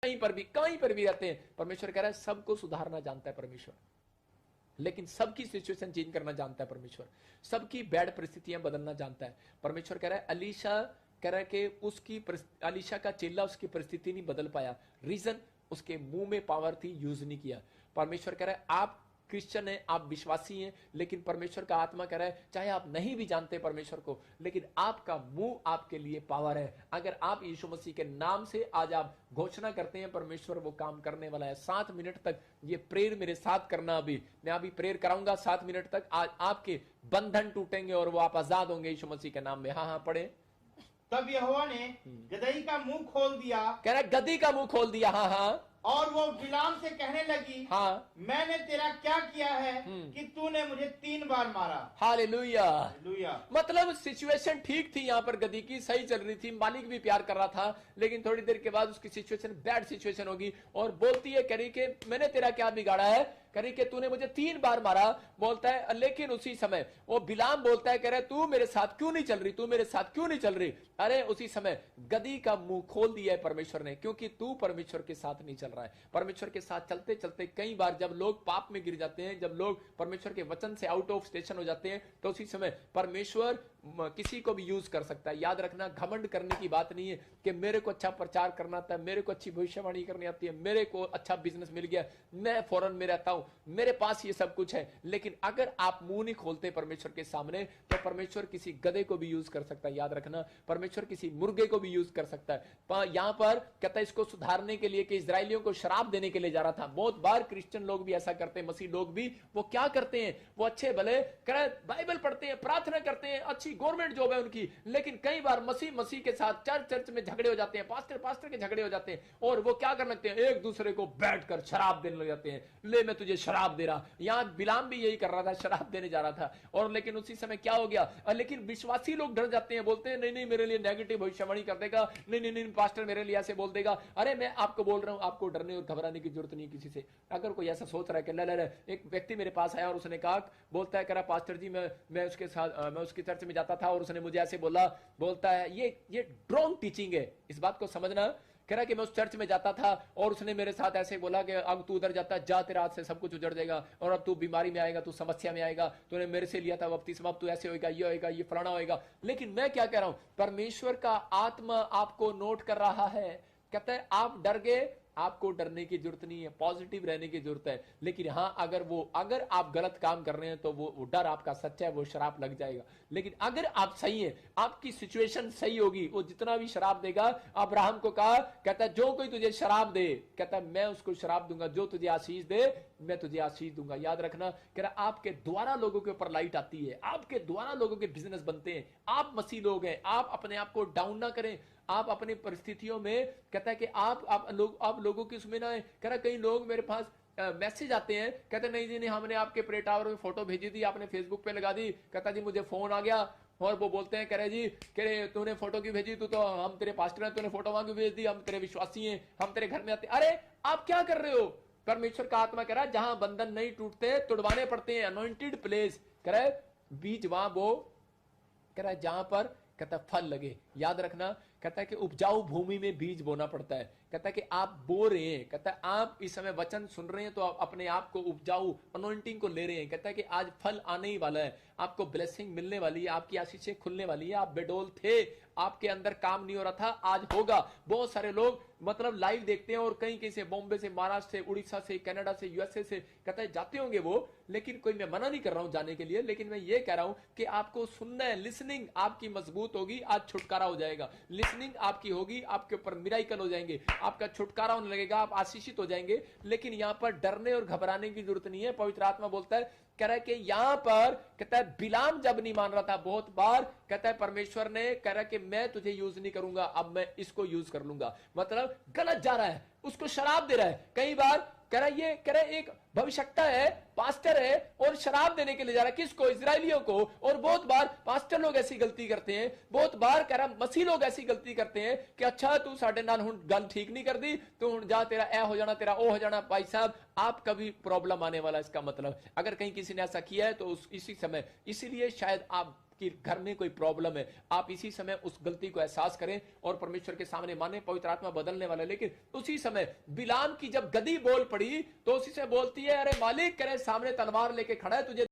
कहीं पर भी रहते हैं, परमेश्वर कह रहा है सबको सुधारना जानता है परमेश्वर, लेकिन सबकी सिचुएशन चेंज करना जानता है परमेश्वर, सबकी बैड परिस्थितियां बदलना जानता है परमेश्वर। कह रहा है अलीशा कह रहा है कि अलीशा का चेला उसकी परिस्थिति नहीं बदल पाया, रीजन उसके मुंह में पावर थी, यूज नहीं किया। परमेश्वर कह रहा है आप क्रिश्चियन है, आप विश्वासी हैं, लेकिन परमेश्वर का आत्मा कह रहा है चाहे आप नहीं भी जानते परमेश्वर को, लेकिन आपका मुंह आपके लिए पावर है। अगर आप यीशु मसीह के नाम से आज आप घोषणा करते हैं, परमेश्वर वो काम करने वाला है। 7 मिनट तक ये प्रेयर मेरे साथ करना, अभी मैं अभी प्रेयर कराऊंगा 7 मिनट तक, आज आपके बंधन टूटेंगे और वो आप आजाद होंगे यीशु मसीह के नाम में। हाँ पढ़े। तब यहोवा ने गदही का मुंह खोल दिया, कह रहा है गदही का मुंह खोल दिया। हाँ और वो बिलाम से कहने लगी, हाँ मैंने तेरा क्या किया है कि तूने मुझे 3 बार मारा। हालेलुया। हालेलुया। मतलब सिचुएशन ठीक थी, यहाँ पर गदही की सही चल रही थी, मालिक भी प्यार कर रहा था, लेकिन थोड़ी देर के बाद उसकी सिचुएशन बैड सिचुएशन होगी और बोलती है कह रही कि मैंने तेरा क्या बिगाड़ा है, कह रही कि तूने मुझे 3 बार मारा, बोलता है। लेकिन उसी समय वो बिलाम बोलता है, कह रहा है तू मेरे साथ क्यों नहीं चल रही, तू मेरे साथ क्यों नहीं चल रही। अरे उसी समय गदही का मुंह खोल दिया है परमेश्वर ने, क्योंकि तू परमेश्वर के साथ नहीं चल रहा है। परमेश्वर के साथ चलते चलते कई बार जब लोग पाप में गिर जाते हैं, जब लोग परमेश्वर के वचन से आउट ऑफ स्टेशन हो जाते हैं, तो उसी समय परमेश्वर किसी को भी यूज कर सकता है। याद रखना, घमंड करने की बात नहीं है कि मेरे को अच्छा प्रचार करना आता है, मेरे को अच्छी भविष्यवाणी करनी आती है, मेरे को अच्छा बिजनेस मिल गया, मैं फॉरेन में रहता हूं, मेरे पास ये सब कुछ है। लेकिन अगर आप मुंह नहीं खोलते परमेश्वर के सामने, तो परमेश्वर किसी गधे को भी यूज कर सकता है। याद रखना, परमेश्वर किसी मुर्गे को भी यूज कर सकता है। यहां पर कहता है इसको सुधारने के लिए कि इजरायलियों को शराब देने के लिए जा रहा था। बहुत बार क्रिश्चियन लोग भी ऐसा करते हैं, मसीह लोग भी, वो क्या करते हैं, वो अच्छे भले बाइबल पढ़ते हैं, प्रार्थना करते हैं, अच्छी गवर्नमेंट जॉब है उनकी, लेकिन कई बार मसीह के साथ चर्च में झगड़े हो जाते हैं, पास्टर के झगड़े हो जाते हैं, और वो क्या करने लगते हैं, एक दूसरे को बैठकर शराब देने लग जाते हैं। ले मैं तुझे शराब दे रहा। यहां बिलाम भी यही कर रहा था, शराब देने जा रहा था। और लेकिन उसी समय क्या हो गया, लेकिन विश्वासी लोग डर जाते हैं, बोलते हैं नहीं नहीं मेरे लिए नेगेटिव भविष्यवाणी कर देगा, नहीं नहीं नहीं पास्टर मेरे लिए ऐसे बोल देगा। अरे मैं आपको बोल रहा हूं, आपको डरने और घबराने की जरूरत नहीं किसी से। अगर कोई ऐसा सोच रहा है कि ले एक व्यक्ति मेरे पास आया और उसने कहा, बोलता है कह रहा पास्टर जी मैं उसके साथ मैं उसकी चर्च में जाता था और उसने मुझे ऐसे बोला, बोलता है ये रॉन्ग टीचिंग है, इस बात को समझना। कह रहा कि मैं उस चर्च में जाता था और उसने मेरे साथ ऐसे बोला कि अब तू उधर जाता जा, तेरा हाथ से सब कुछ उजड़ जाएगा और अब तू बीमारी में आएगा, तू समस्या में आएगा, तूने मेरे से लिया था बपतिस्मा, अब तू ऐसे होएगा, ये फलाना होएगा। लेकिन मैं क्या कह रहा हूं, परमेश्वर का आत्मा आपको नोट कर रहा है। कहता है आप डर गए, आपको डरने की जरूरत नहीं है, पॉजिटिव रहने की जरूरत है। लेकिन हां अगर आप गलत काम कर रहे हैं तो वो डर आपका सच्चा है, वो शराब लग जाएगा। लेकिन अगर आप सही हैं, आपकी सिचुएशन सही होगी, वो जितना भी शराब देगा, अब्राहम को कहा, कहता है जो कोई तुझे शराब दे, कहता है मैं उसको शराब दूंगा, जो तुझे आशीष दे मैं तुझे आशीष दूंगा। याद रखना, कह रहा आपके द्वारा लोगों के ऊपर लाइट आती है, आपके द्वारा लोगों के बिजनेस बनते हैं। आप मसीह लोग हैं, आप अपने आप को डाउन ना करें, आप अपनी परिस्थितियों में, कहता है कि आप लोगों की उसमें ना, कह रहा कई लोग मेरे पास मैसेज आते हैं, कहते नहीं जी नहीं हमने आपके प्रे टावर में फोटो भेजी थी, आपने फेसबुक पे लगा दी, कहता जी मुझे फोन आ गया, और वो बोलते हैं कह रहे जी कह तूने फोटो क्यों भेजी, तू तो हम तेरे पास्टर हैं, तूने फोटो वहां क्यों भेज दी, हम तेरे विश्वासी हैं, हम तेरे घर में आते। अरे आप क्या कर रहे हो, परमेश्वर का आत्मा कह रहा है जहां बंधन नहीं टूटते तुड़वाने पड़ते हैं, अनॉइंटेड प्लेस, कह रहा है बीज वहां बो, कह रहा है जहां पर कहता फल लगे। याद रखना, कहता है कि उपजाऊ भूमि में बीज बोना पड़ता है। कहता है कि आप बो रहे हैं, कहता है आप इस समय वचन सुन रहे हैं तो आप अपने आप को उपजाऊ अनॉइंटिंग को ले रहे हैं। कहता है कि आज फल आने ही वाला है, आपको ब्लेसिंग मिलने वाली है, आपकी आशीषें खुलने वाली है। आप बेडोल थे, आपके अंदर काम नहीं हो रहा था, आज होगा। बहुत सारे लोग मतलब लाइव देखते हैं और कहीं से बॉम्बे से, महाराष्ट्र से, उड़ीसा से, कनाडा से, यूएसए से, कहता है जाते होंगे वो, लेकिन कोई मैं मना नहीं कर रहा हूं जाने के लिए, लेकिन मैं ये कह रहा हूं कि आपको सुनना है। लिसनिंग आपकी मजबूत होगी, आज छुटकारा हो जाएगा। लिसनिंग आपकी होगी, आपके ऊपर मिराइकल हो जाएंगे, आपका छुटकारा होने लगेगा, आप आशीषित हो जाएंगे। लेकिन यहां पर डरने और घबराने की जरूरत नहीं है। पवित्र आत्मा बोलता है, कह रहा है कि यहां पर कहता है बिलाम जब नहीं मान रहा था, बहुत बार कहता है परमेश्वर ने कह रहा है कि मैं तुझे यूज नहीं करूंगा, अब मैं इसको यूज कर लूंगा। मतलब गलत जा रहा है, उसको शराब दे रहा है। कई बार कह रहा है, ये कह रहा है एक भविष्यता है, पास्टर है और शराब देने के लिए जा रहा है। किसको? इजरायलियों को। और बहुत बार पास्टर लोग ऐसी गलती करते हैं, बहुत बार कह रहा मसीह लोग ऐसी गलती करते हैं कि अच्छा तू साढ़े नाल हुण गल ठीक नहीं कर दी, तू हुण जा, तेरा ए हो जाना, तेरा ओ हो जाना। भाई साहब, आपका भी प्रॉब्लम आने वाला। इसका मतलब अगर कहीं किसी ने ऐसा किया है तो इसी समय, इसीलिए शायद आप कि घर में कोई प्रॉब्लम है, आप इसी समय उस गलती को एहसास करें और परमेश्वर के सामने माने। पवित्र आत्मा बदलने वाला। लेकिन उसी समय बिलाम की जब गदी बोल पड़ी तो उसी से बोलती है, अरे मालिक करे सामने तलवार लेके खड़ा है, तुझे